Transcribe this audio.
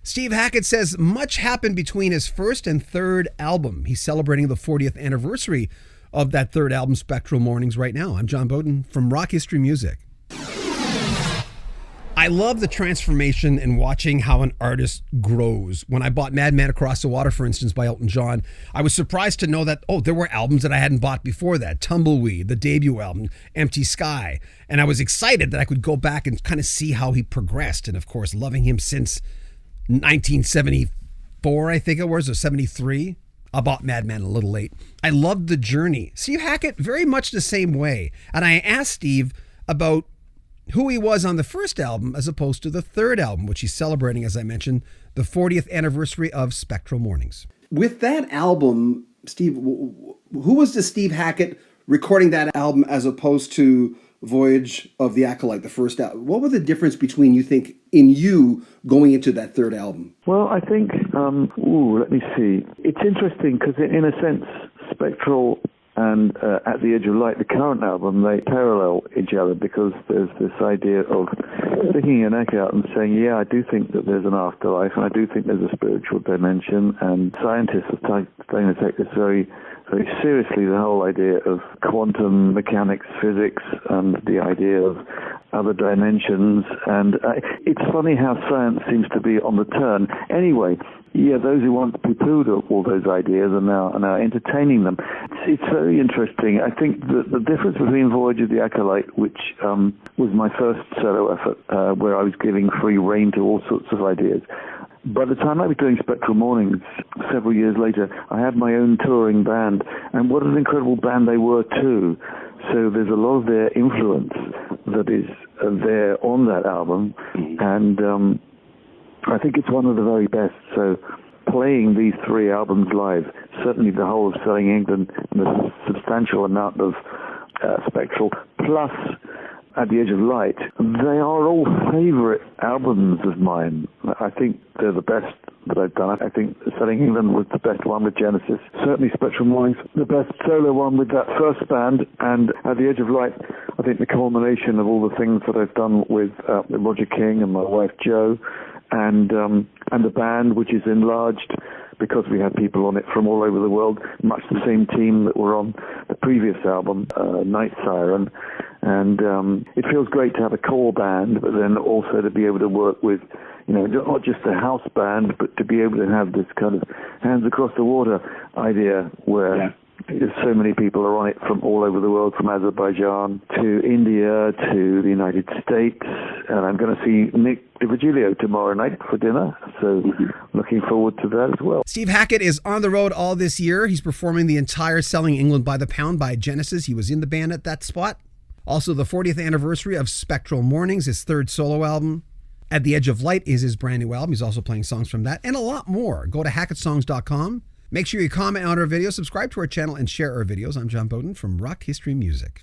Steve Hackett says much happened between his first and third album. He's celebrating the 40th anniversary of that third album, Spectral Mornings, right now. I'm John Beaudin from Rock History Music. I love the transformation in watching how an artist grows. When I bought Madman Across the Water, for instance, by Elton John, I was surprised to know that, there were albums that I hadn't bought before that. Tumbleweed, the debut album, Empty Sky. And I was excited that I could go back and kind of see how he progressed. And of course, loving him since 1974, I think it was, or 73. I bought Madman a little late. I loved the journey. Steve Hackett, very much the same way. And I asked Steve about who he was on the first album as opposed to the third album, which he's celebrating, as I mentioned, the 40th anniversary of Spectral Mornings. With that album, Steve, who was the Steve Hackett recording that album as opposed to Voyage of the Acolyte, the first album? What were the difference between, you think, in you going into that third album? Well, I think, let me see. It's interesting because in a sense, Spectral and At the Edge of Light, the current album, they parallel each other because there's this idea of sticking your neck out and saying, yeah, I do think that there's an afterlife and I do think there's a spiritual dimension, and scientists are starting to take this very, very seriously, the whole idea of quantum mechanics, physics, and the idea of other dimensions. And it's funny how science seems to be on the turn. Anyway, yeah, those who want to poo-poo all those ideas are now entertaining them. It's very interesting. I think the difference between Voyage of the Acolyte, which was my first solo effort, where I was giving free rein to all sorts of ideas. By the time I was doing Spectral Mornings, several years later, I had my own touring band, and what an incredible band they were too. So there's a lot of their influence that is there on that album, and I think it's one of the very best. So playing these three albums live, certainly the whole of Selling England and a substantial amount of Spectral, plus At the Edge of Light, they are all favorite albums of mine. I think they're the best that I've done. I think Selling England was the best one with Genesis. Certainly Spectral Mornings, the best solo one with that first band. And At the Edge of Light, I think the culmination of all the things that I've done with Roger King and my wife Jo, and the band, which is enlarged because we had people on it from all over the world, much the same team that were on the previous album, Night Siren. And it feels great to have a core band, but then also to be able to work with, not just a house band, but to be able to have this kind of hands across the water idea where so many people are on it from all over the world, from Azerbaijan to India to the United States. And I'm going to see Nick DiVirgilio tomorrow night for dinner, so looking forward to that as well. Steve Hackett is on the road all this year. He's performing the entire Selling England by the Pound by Genesis. He was in the band at that spot. Also, the 40th anniversary of Spectral Mornings, his third solo album. At the Edge of Light is his brand new album. He's also playing songs from that and a lot more. Go to hackettsongs.com. Make sure you comment on our video, subscribe to our channel, and share our videos. I'm John Beaudin from Rock History Music.